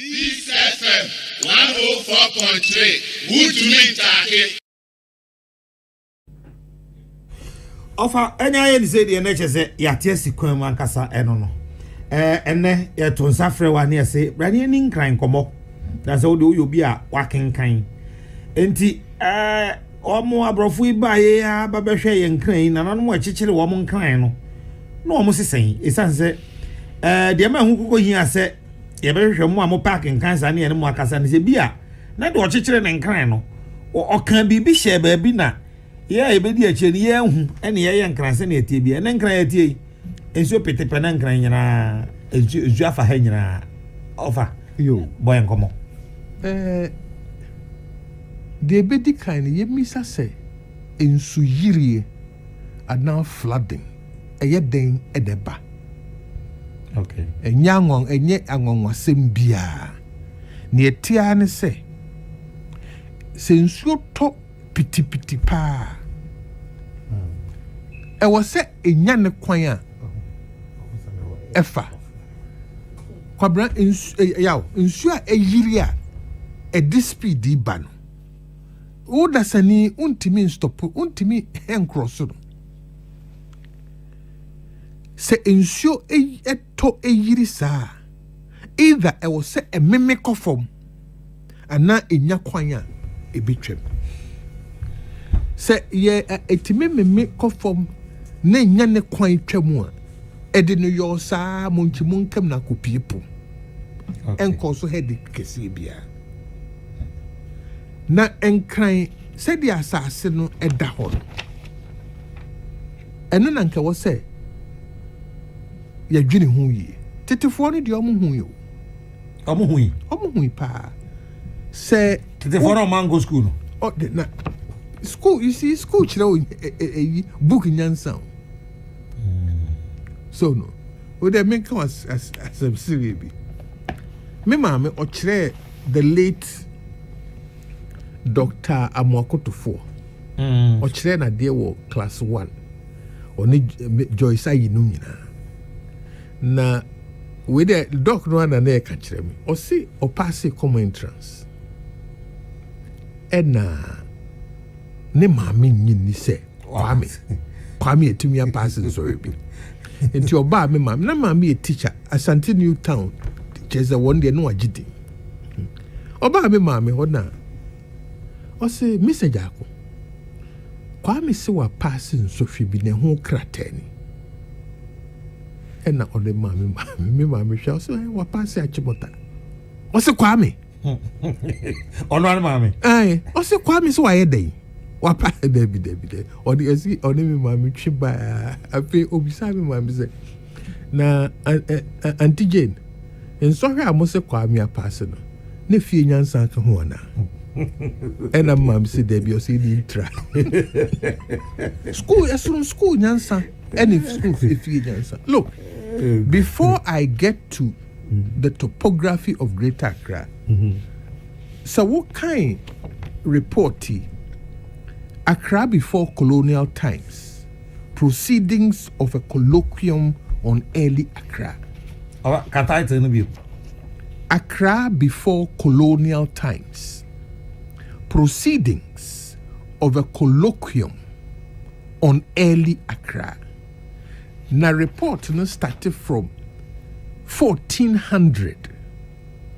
Peace FM 104.3. Woodman Take. Offer any I say the NHS yatiesi kwen wankasa eno. Ene ye tonsa frɛ wa ne say brani ni nkran komo. That's how do you be a working kind. Enti omo abrofo iba ye ya ba behwe ye nkran na nanu mo achichire wo mo nkran no. Na omo sesen esan se de ma hu kokko hia se ye behwe mo amo parking kansa ne mo akasa ne se bia na de ochichire ne nkran no. O kan bibi hye ba bi na ye ebedi achi ni ye hu ene ye nkran se na etie bia ne nkran etie enso petepe na nkran nyina enso afa ha nyina ofa yo boy nkomo the ebedi kind ye misa say enso yirie ana flooding eye den edeba. Okay. Enye angonwasem bia ne etia ne se sensuo to pitipiti pa e wo se enya ne kwan a efa kwabra nsuo a eyiri a e speed ba no wo dasani untimi stop untimi encross no se ensuo eto eyiri saa either e wo se ememe kofom ana enya kwan a ebetwem se ye etime meme kofom na enya ne kwan twam a ede no yo saa monchimunkam na kopiepo enko so head kese bia na enkran se dia asase no eda ho eno na nka wo se ya dwene hu yi tetefo no de omo hu yo omo hu pa se tetefo no mango school no oh na school you see school chira book nyansa so no we dey make us as a serious be me mama o chire the late Dr. Amwakotofo o chire na dey wo class 1 oni Joyce ayinu nyina na we dey doc no na na ka chire me o si o pass common entrance ena ne mama nyini se kwame etumi pass so bi enti oba me mama na mama e teacher Asante New Town cheze one day no agidi oba me mama ho na o se Mr. Agyarko kwame se wa pass so bi ne ho kratani ena ode mama hwa so wa pass achibota o se kwame ono an mama o se kwame se wa yedai wa pa David odi esi oni me mama twi ba afi obisa me mama se na Auntie Jane enso hwe amose kwame apase no na fie nyansa ka ho na ena mama se David o se ni tra school nyansa any school fie nyansa look before I get to the topography of Greater Accra so what kind report Accra before colonial times, proceedings of a colloquium on early Accra. Accra before colonial times, proceedings of a colloquium on early Accra. Now report started from 1400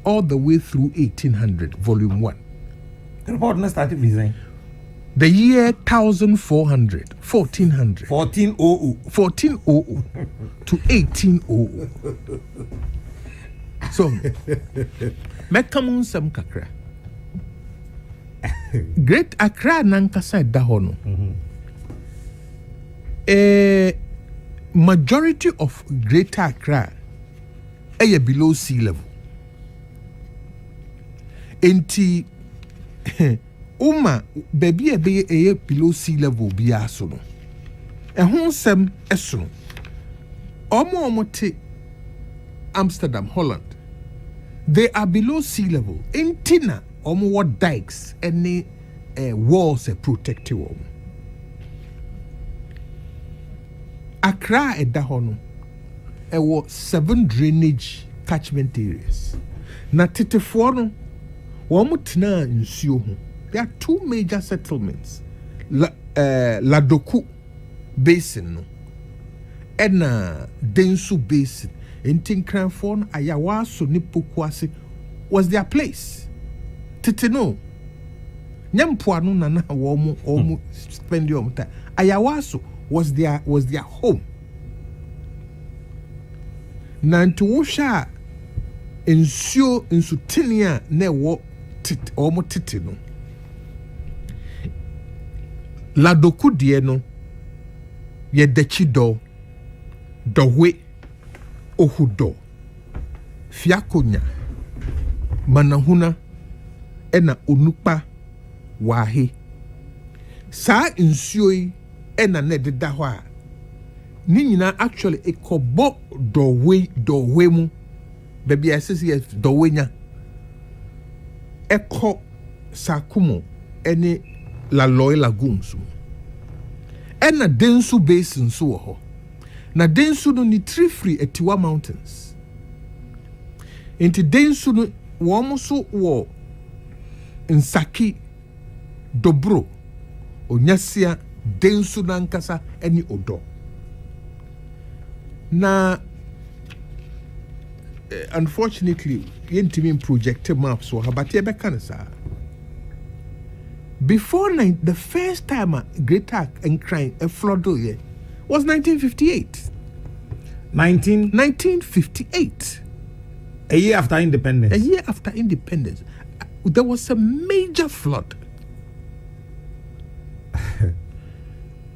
all the way through 1800, volume 1. The report started with the year 1400 1400 to 1800. So mekamun sam kakra Great Accra nankasa da ho no majority of Greater Accra are below sea level enti Uma baby a below sea level be aso no. Ehun sem eso. Omo te Amsterdam, Holland. They are below sea level. Entina omo what dikes any walls protective them. Accra e da ho no. E wo 7 drainage catchment areas. Na tetefoɔ no wɔn tena nsuo ho. There are two major settlements. Ladoku Basin no. Ɛna Densu Basin. Enti nkranfoɔ no Ayawaso ne Pokuase was their place. Tete no. Nyampoano na wɔn spend your time. Ayawaso was their home. Na nti wohwa nsuo nsutini a na ɛwɔ wɔn tete no. Ladoku deɛ no yɛ dakyi dɔ, dɔwe, ohudɔ, fiakonya, manahuna, ɛna onukpa, wahe. Saa nsuo yi ɛna na ɛdeda hɔ a ne nyinaa actually ekɔbɔ dɔwe mu baabi a ɛsɛ sɛ yɛ dɔwe nya ɛkɔ Sakumo ɛne Laloi Lagoons mu ɛna Densu Basin so wɔ hɔ. Na Densu no ni free Etiwa Mountains. Nti Densu no wɔn so wɔ Nsaki, Dobro, Onyasia, Densu nankasa ɛne Odo. Na unfortunately yɛntumi project maps wɔ ha but yɛbɛka no saa. Before the first time Greater Accra flooded here was 1958. 1958. A year after independence. A year after independence. There was a major flood.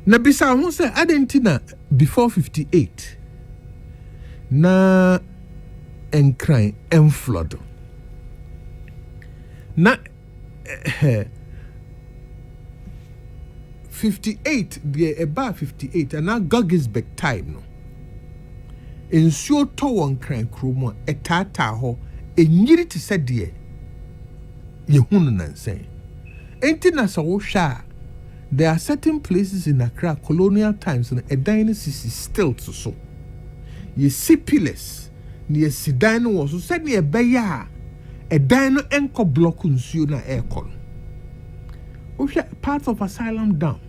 Na bisa ho say Argentina before 58. Na Accra flood. Na 58 the about 58 and now Guggisberg time no nsuo to won kran kromo etata ho enyiri te se de yehunu nansen enti na so wo hwa there are certain places in Accra colonial times and a dynasty is still to so ye sipiless ni sidan no wo so said ne ebeya a dino enko block nsuo na aircon wo hwa parts of Asylum Dam.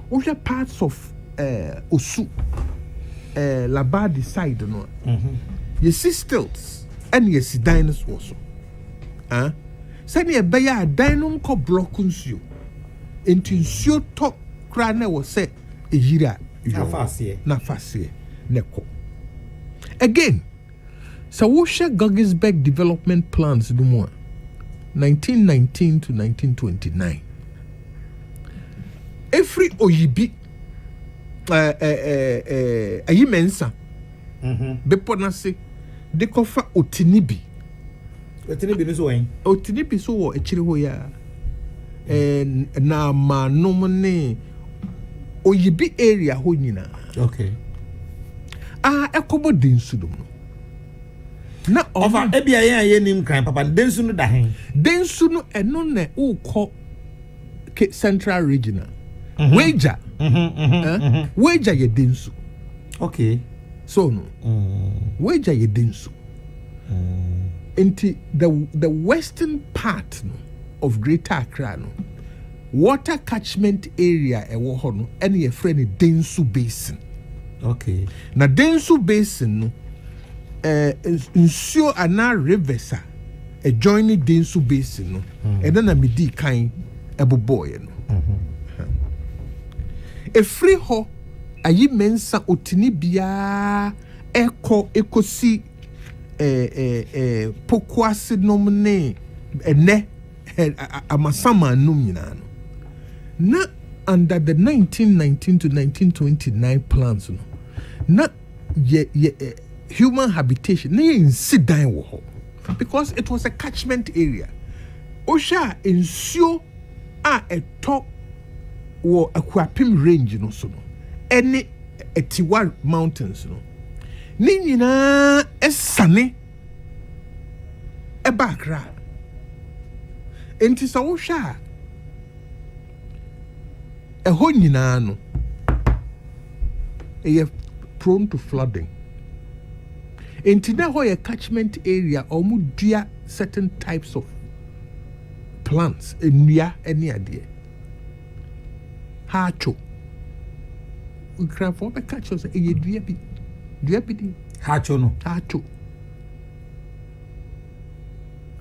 We have parts of Osu, Labadi side, no. You see stilts and you see dinos also. Send you a bear dino co blocks you into your top crane was set a year. Nafasi, Neko. Again, so we share Guggisberg development plans no more 1919 to 1929. Every oyibi ayimensa beponase de kofa otinibi ni so wen otinibi so wo echiri ho ya na manom ne oyibi area ho nyina okay ekobo densu dum no na over ebia ye nim kran papa densu no da hen densu no eno na ukọ Central Regional Wager. Wager ye densu. Okay. So no. Wager ye densu. Into the western part no, of Greater Accra no, water catchment area ewo ho no ene ye friend Densu Basin. Okay. Na Densu Basin no nsuo ana rivers a joining Densu Basin no ene na medi kan eboboy no. Efri ho ayi mensa otini bia ekosi Pokuase nomne ene amasama num nyina no na under the 1919 to 1929 plans no na human habitation na insidan wo ho because it was a catchment area osha nsuo a eto wo Akwapim range no so no ene Etiwa mountains no ni nyina esane eba Accra enti so wo hwa ɛhɔ nyinaa no ɛyɛ prone to flooding Enti na ho ye catchment area or mu dua certain types of plants enua any ade hacho grafo be catch us e dua bi di hacho no hacho.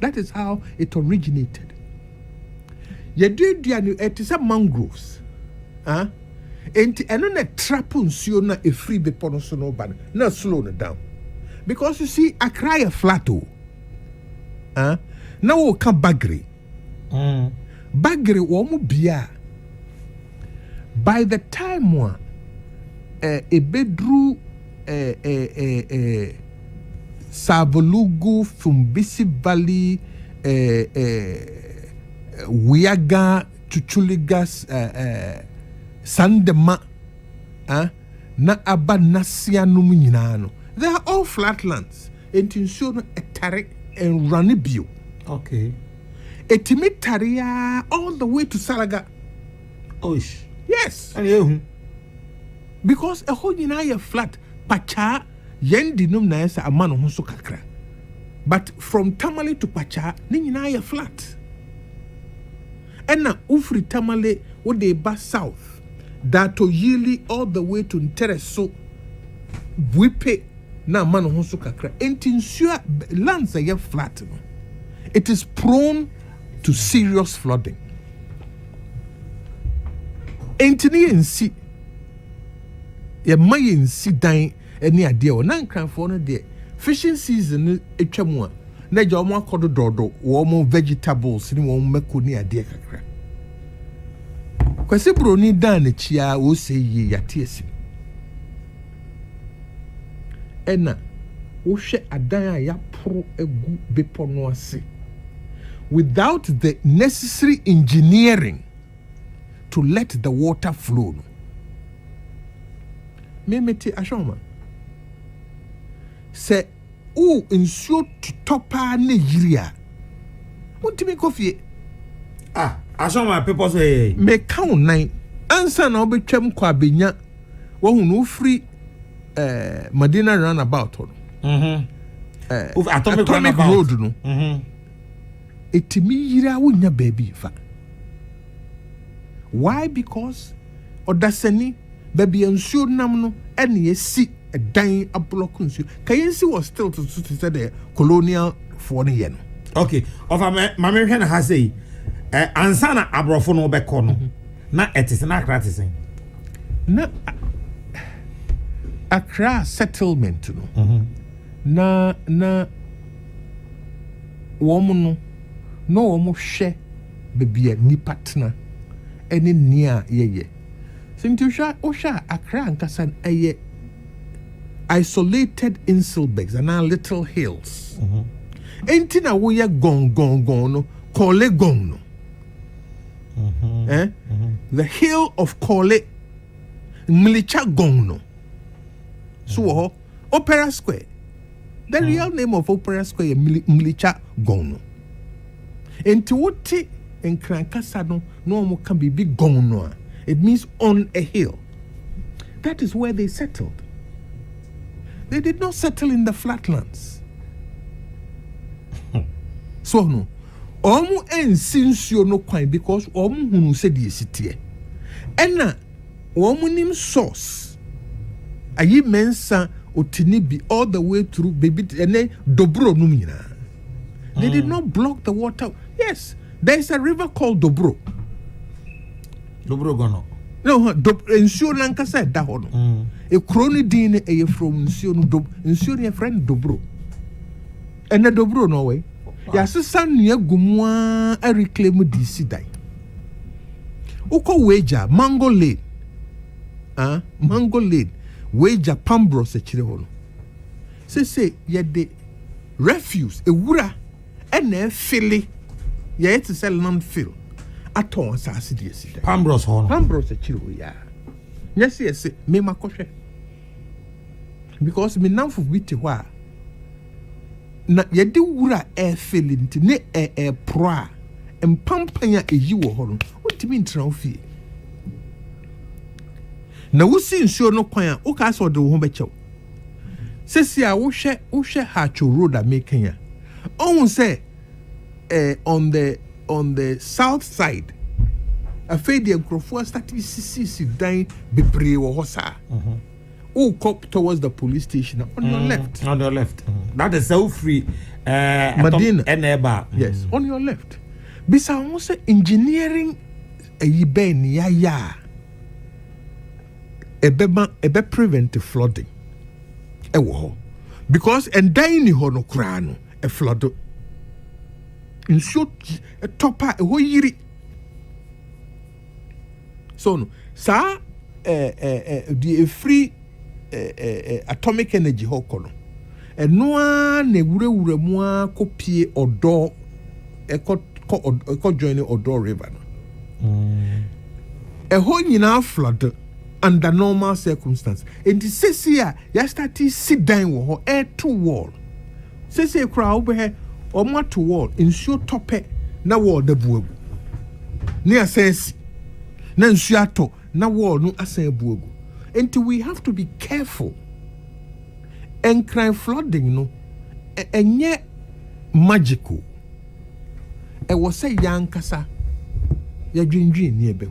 That is how it originated. Ye dua no it is a mangroves enti eno na trap nsuo na e free be pono so no ban na slow no down because you see Accra a flato na wo ka bagre bagre wo mu bia by the time one e bedru Savolugu, Fumbisi Valley, Wiaga, Chuchuligas, Sandema, na Abanasia Numinano. They are all flatlands. And to ensure a taric and Ranibio. Okay. Etimitaria all the way to Salaga. Oish. Yes. And you? Because a whole Unaya flat, Pacha, Yendi num na esa amano hunso kakra. But from Tamale to Pacha, ni Unaya flat. And na ufri Tamale, what they bas south, Dato Yili all the way to Ntereso, Wipe, na amano hunso kakra. Entinsua lands are flat. It is prone to serious flooding. Entini ensi ye maye ensi dan eni ade o na nkranfo no de fishing season etwa mu a na je omo akodo dodo wo mo vegetables ni wo mako ni ade kakra kwase broni dan na chia wo se yi yate esi ena wo hwe adan a ya pro egu bepo no ase without the necessary engineering to let the water flow. Memete ashoma. Se o insuo topa ne yiria. Untimi kofi. Ashoma people say me count 9. Ansa na obetwam kwa benya wo hu no free Medina roundabout no. Atomic road no. Etimi yira wonya baby fa. Why? Because odasani baby ensuo nam no ene esi edan ablock nsuo. Kayensi was still to say the colonial for ne no. Okay. Of ma me hwe na ha say ansa na abrofo no be ko no na etise na Accra tise. Na Accra settlement no. Na woman no woman hwe baby nipa tena ene nia yeye. Sinti osha Accra ankasan eye isolated inselbergs and our little hills. Enti na wo ye gong no Kole gong no. The hill of Kole Milicha gong no. So Opera Square. The real name of Opera Square is Milicha gong no. Enti wote en krankasa no mo can be big gong no. It means on a hill. That is where they settled. They did not settle in the flatlands. So no, omu ensinsio no kwan because omu hunu se di esitie. Ena omu nim source. Ayi mensa otinibi all the way through baby ene dobro numina. They did not block the water. Yes, there is a river called Dobro. Dobro gono. No, ensure nankasa da ho no. E kroni din e from ensure no ensure your friend Dobro. And the Dobro no way. Ya sesa nua gumwa a reclaim DC dai. Uko weja Mango Lane. Mango Lane. Weja Pambro se chire ho no. Say ye de refuse e wura ene fili ye to sell non-fill. Aton asase de esi da. Pambros ho no. Pambros se chire ho ya. Yes, me makoshe. Because me namfo biti ho a na yede wura feeling ne pro a empampanya eyi wo ho no ontimi ntra ofie na wusi nsuo no kwan a wo ka so de wo ho bechew Sesi a wohwe Hacho Road a making ya. On say on the south side. Afei the nkrofo start sisi dan bebree wo ho sa. Who come towards the police station on your left. On your left. That is so free. Medina. Yes, on your left. Bisa won say engineering ben ya. Ebe prevent flooding. Ewo. Because and dan ni ho no kra no e flood. Nso topa e ho yiri. So no, sa the free atomic energy hokono. Enoa ne wure mu akopie odo eko join Odo River no. Ho nyina flood under normal circumstances. And the sesi ya start sit down wo ho air to wall. Sesi kra wo be o mo to wall nsuo tope na wall da buagu. Ne asensi na nsuo ato na wall no asan buagu. And we have to be careful. And crime flooding no enye magical. E was say yankasa ya dwindwi ni ebe.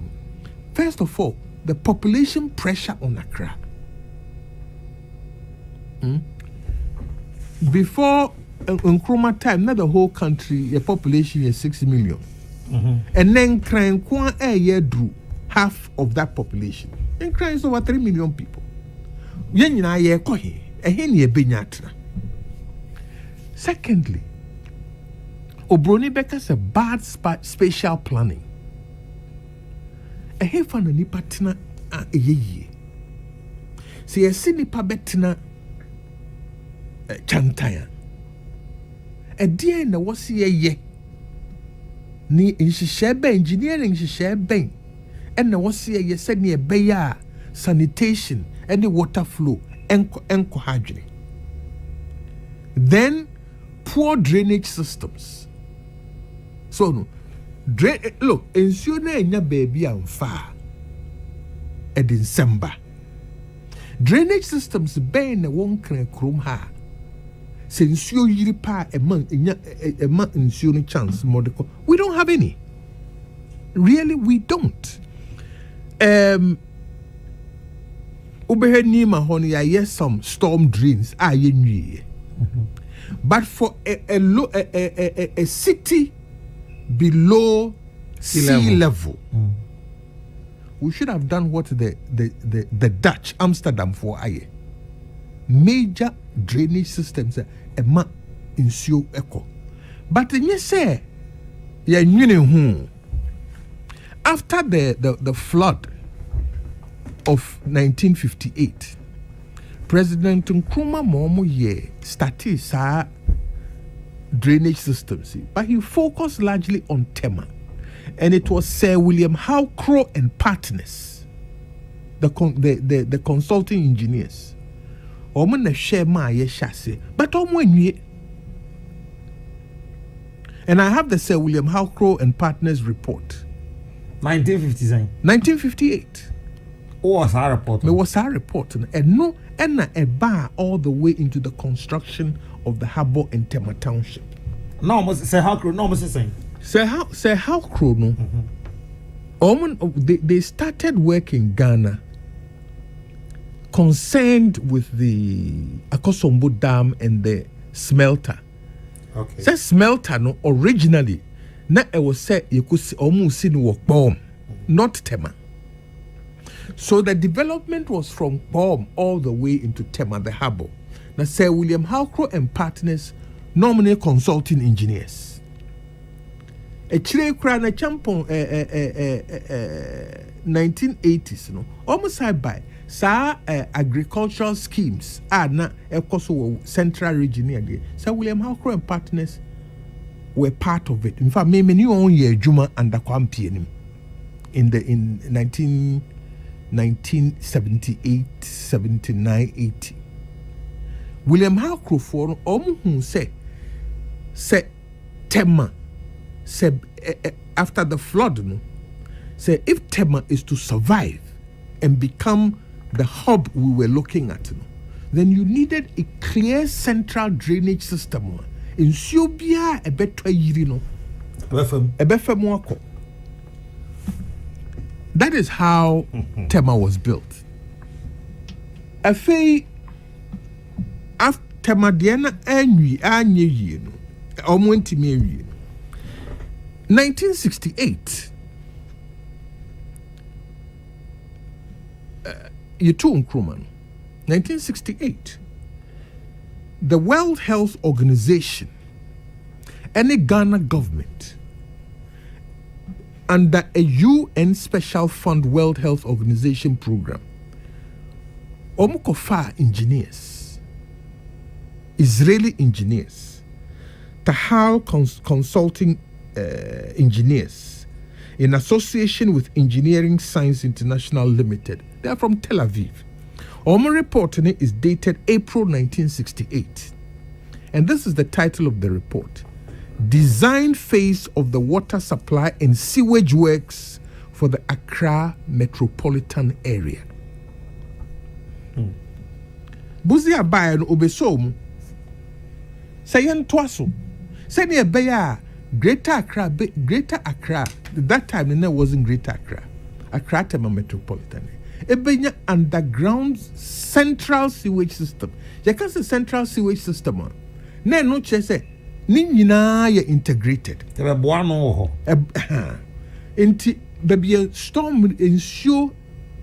First of all, the population pressure on Accra. Before Nkrumah time, not the whole country, the population is 6 million. And then crime kwa year drew half of that population. And crime is over 3 million people. Yen na ye kohe, eheni ye benyatra. Secondly, Obroni Becker's a bad spatial planning. Ehe fa na nipa tena a eyeye. Se yesi nipa betina chantaya. Edie na wosi ye ni nhihye engineering nhihye ben. And na wosi ye se ne ebeya sanitation and the water flow enko hadwene. Then poor drainage systems. So no look, ensure na enya baby amfa December. Drainage systems ben na won kran krom ha. Se ensure yiri pa ema ensure no chance modiko. We don't have any. Really, we don't. Obehe ni ma hono ya yes some storm drains are ye. But for a city below sea level, we should have done what the Dutch Amsterdam for aye. Major drainage systems ema insio echo. But you say ya nyune after the flood of 1958, President Nkrumah Momo ye started sa drainage systems, but he focused largely on Tema, and it was Sir William Agyarko and partners, the consulting engineers. Omo na share ma ye shase, but omo enwie. And I have the Sir William Agyarko and partners report. 1958. What was our report? It was our report, and no, and a bar all the way into the construction of the harbour in Tema Township. No, must say how crew. No, must say. Say how crew no. They started work in Ghana, concerned with the Akosombo Dam and the smelter. Okay. Say smelter no originally, na it was said you could almost see the work bomb, not Tema. So the development was from Bomb all the way into Tema, the harbour. Now, Sir William Agyarko and partners, nominally consulting engineers. A Chile crown a champon 1980s, no, almost side by agricultural schemes are not a central region here. Sir William Agyarko and partners were part of it. In fact, many own year Juma and the Kwampi in 1978, 79, 80. William Agyarko for who say Tema say after the flood no say if Tema is to survive and become the hub we were looking at no, then you needed a clear central drainage system. In Subia, a better yirino. That is how Tema was built. Afei, after Temadiana Anyi, 1968. Yitun Kruman. 1968. The World Health Organization and the Ghana government under a UN Special Fund World Health Organization program, Omukofa engineers, Israeli engineers, Tahal Consulting engineers, in association with Engineering Science International Limited. They are from Tel Aviv. Our report is dated April 1968. And this is the title of the report: Design Phase of the Water Supply and Sewage Works for the Accra Metropolitan Area. Buzi abaya no obesom. Sayen twaso. Sani abaya Greater Accra. That time there wasn't Greater Accra. Accra Tema Metropolitan. Ebenya underground central sewage system. You can say central sewage system. Ne no chese ni nyina ye integrated. Tebe boano ho. Enti baby storm ensure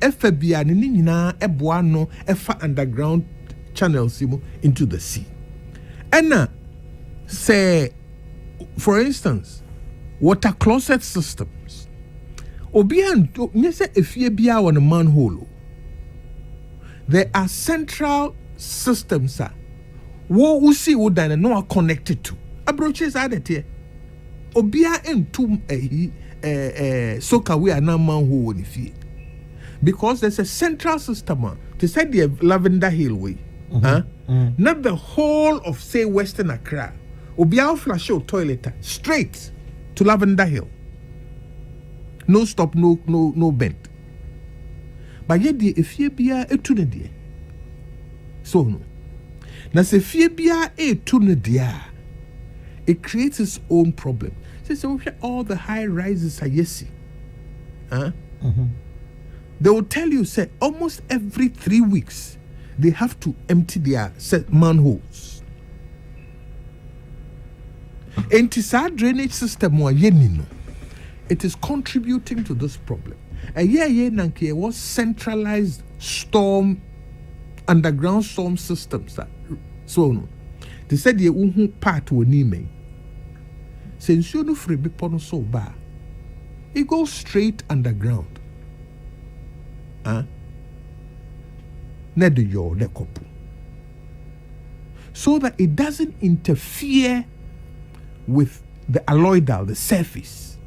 FBA ni nyina eboano efa underground channels into the sea. And say, for instance, water closet systems. Obian nyese efie bia on a manhole. There are central systems wo usi wo dan no are connected to. Abroaches adete. Obia entum soka we are na manhole ni fie. Because there's a central system to say the Lavender Hill way. Not the whole of, say, Western Accra. Obia flash your toilet straight to Lavender Hill. No stop, no bend. But yet the efia etune die. So no. Now se efia etune dia, it creates its own problem. So all the high rises are yesi. They will tell you, say, almost every 3 weeks, they have to empty their manholes. And this drainage system, it is contributing to this problem. A year nanke was centralized underground storm systems. So no, they said ye unhu part wo ni me. Since you no free big pono so ba, it goes straight underground. So that it doesn't interfere with the alloidal, the surface.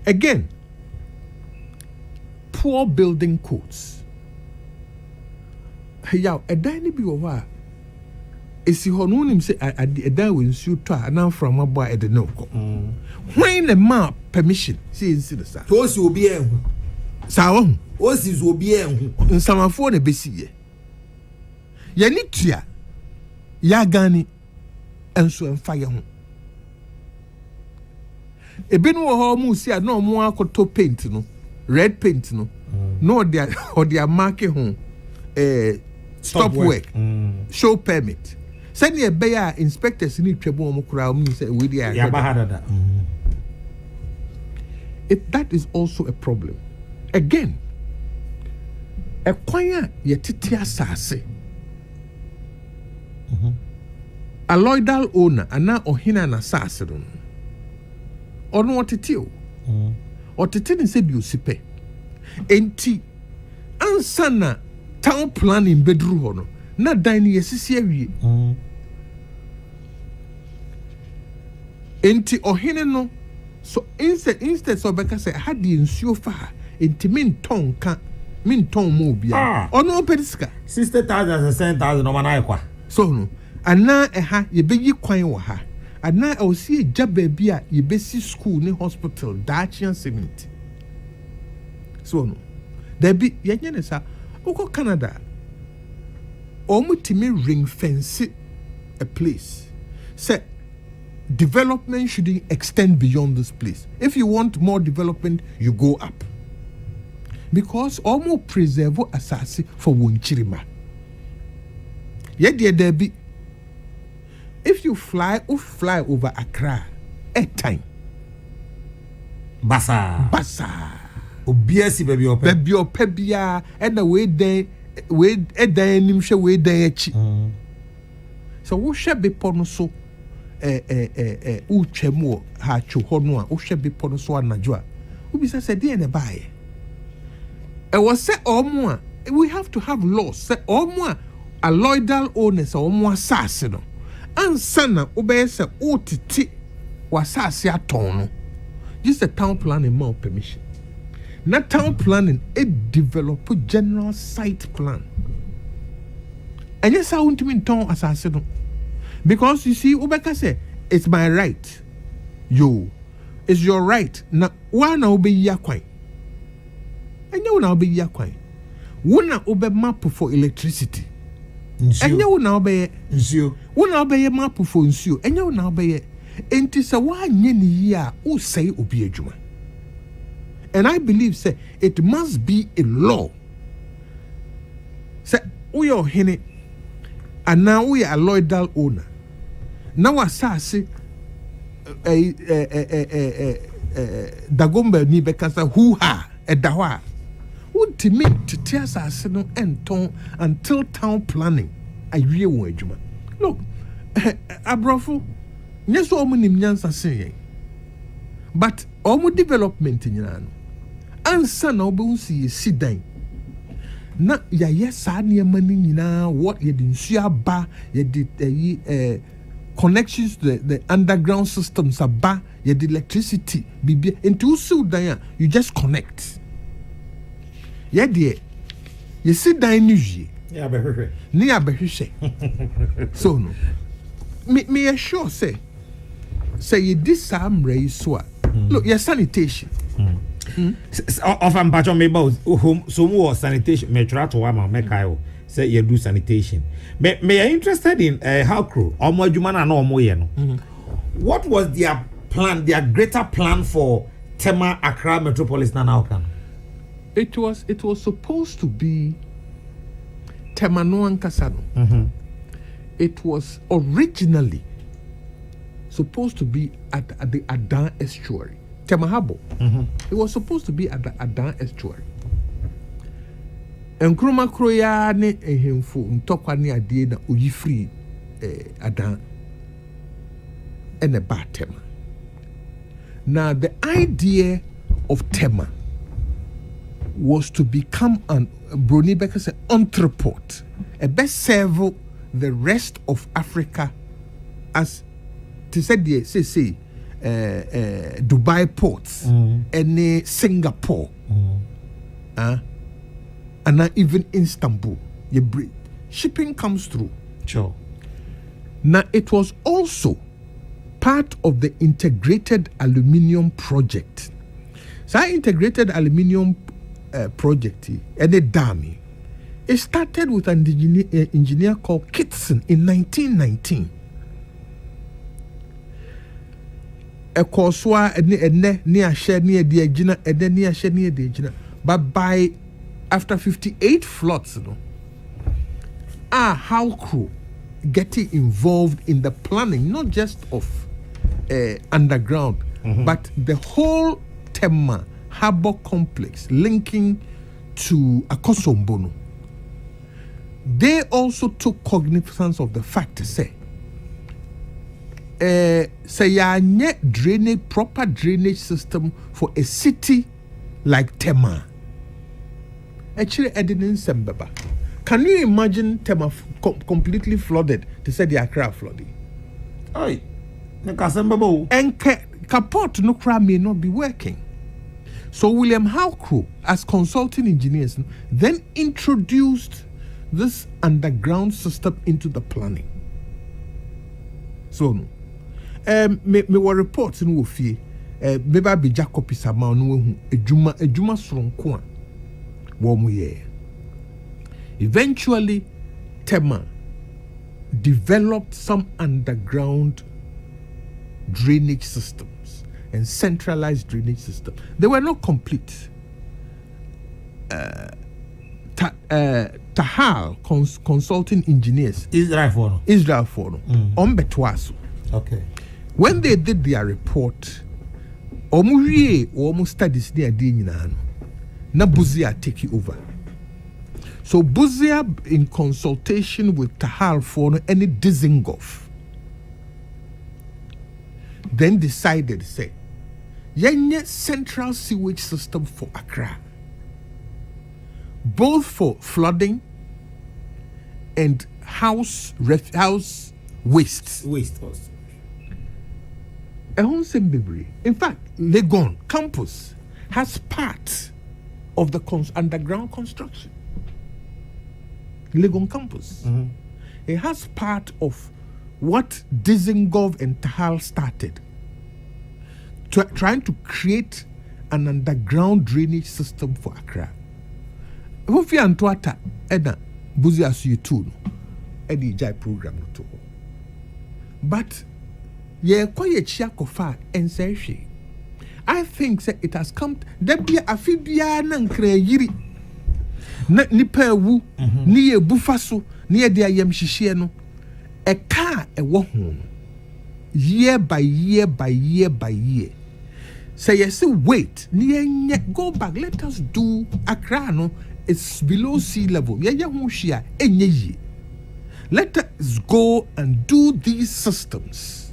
Again, poor building codes. Yaw, a dine be over. Is you know him say a dan will ensue to a now from a boy at the no. When the map permission, see in the Those will be a Sawon. Osis will be a Samafo ne besi ye ni tua ya gani enso emfa ye ho ebinu wo ho mu si a no mo akoto paint no red paint no no dia mark ho stop work show permit send ye be ya inspectors ni twebo mo kura mo say we dia ya bahadada. That is also a problem. Again, a kwanya yetiti asase. Alloidal owner ana ohina na asase no. Ono otiti o. Otiti ni se bi osipe. Enti ansa na town planning bedru ho no. Na dan ni yesisi awie. Enti ohine no so instead so beka say hadi nsuo fa enti min ton mo bia ono pediska 60,000 7,000 no mana ekwa so no ana eha ye beyi kwan wo ha ana o si eja baabi a ye besi school ni hospital Dacian cement so no there be ye nyane sa uko Canada omutimi ring fence a place. Say development shouldn't extend beyond this place. If you want more development, you go up. Because almost preserve asasi for Wunchirima. Yet there be. If you fly over Accra, at time. Basa. Obiasi baby opebia and the way they nimshe way they echi. So wo hwe bepo so uchemu ha chuhono a wo hwe bepo no so anadwo a ubisa se dey na bae. E was say omo a we have to have laws say omo a alloidal owners omo asase no ansa na obeye se otiti wasase aton no. Just a town planning more permission. Not town planning, it develop a general site plan. And yes, I want to mean town as I said. Because you see, Ubeka say, it's my right. It's your right. Now, why now be yakwai? And you now be yakwai. Wuna ube map for electricity. And you now be nsio. Wuna be map for nsio. And you now be enti sa wa nyeni ya o say obi adwuma. And I believe say it must be a law. Say we are hene and now we are a loyal owner. Now asase dagomba ni bekasa who ha edawa ultimate to tia asase no enton until town planning awie won adwuma. Look, abrofo yes, omu nimnyansa say, but omu development nyina no. Ansa na obunsi sidan. Na ya yesa na mani nyina what ye di nsu aba ye di connections to the underground systems aba ye di electricity bibia into usu dan you just connect. Ye de ye sidan ni yie. Ya behwehwe. Ni abehwehwe. So no. Me assure say you this amre so look your sanitation of am patch on me about so more sanitation me try to am make I say you do sanitation me are interested in how crew omo adwuma na omo ye no. What was their plan, their greater plan for Tema Accra metropolis now can? It was supposed to be Tema no ankasa. It was originally supposed to be at the Adan estuary. Temahabo. It was supposed to be at the Adan estuary. Nkruma kroya ne ehemfo ntokwa ne ade na oyifri Adan and a bad Tema. Now the idea of Tema was to become an Bruni Becker said entrepôt, a best serve the rest of Africa as to say Dubai ports and Singapore and even Istanbul. Shipping comes through. Sure. Now it was also part of the integrated aluminium project. So I integrated aluminium project and a dummy. It started with an engineer called Kitson in 1919. But by after 58 floods, how crew getting involved in the planning, not just of underground, but the whole Tema harbor complex linking to Akosombono. They also took cognizance of the fact to say proper drainage system for a city like Tema. Actually, can you imagine Tema completely flooded to say the Accra flooding? Aye. And Kapot Nukra may not be working. So William Howcrow, as consulting engineers, then introduced this underground system into the planning. So me were reports in Wofie, Beba be Jacobi Saman, a Juma Sronqua, 1 year. Eventually, Tema developed some underground drainage systems and centralized drainage systems. They were not complete. Tahal consulting engineers, Israel for on Betwaso. Okay. When they did their report, almost studies near Dinano, na Buzia take over. So Buzia, in consultation with Tahal for any Dizengoff, then decided, say, yenye central sewage system for Accra, both for flooding and house waste. In fact, Legon campus has part of the underground construction. Legon campus. It has part of what Dizengov and Tahal started, trying to create an underground drainage system for Accra. If you are to Edna Buzias you too, Eddie Jai program to. But ye quiet Chiakofa and say she. I think that it has come. There be a fibia nankre yiri. Nipa wu, ni e bufaso, ni e dia yem shishie no. A car a wohun. Year by year by year by year. Say yes, wait, ni go back. Let us do Accra no. It's below sea level. Let us go and do these systems.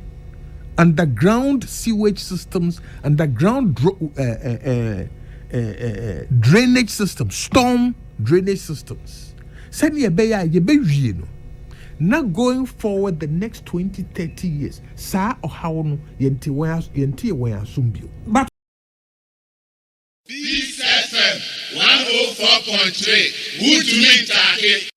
Underground sewage systems, underground drainage systems, storm drainage systems. Not going forward the next 20, 30 years. Sa or how yenti sumbio. But Peace FM 104.3. Who to me, Taki?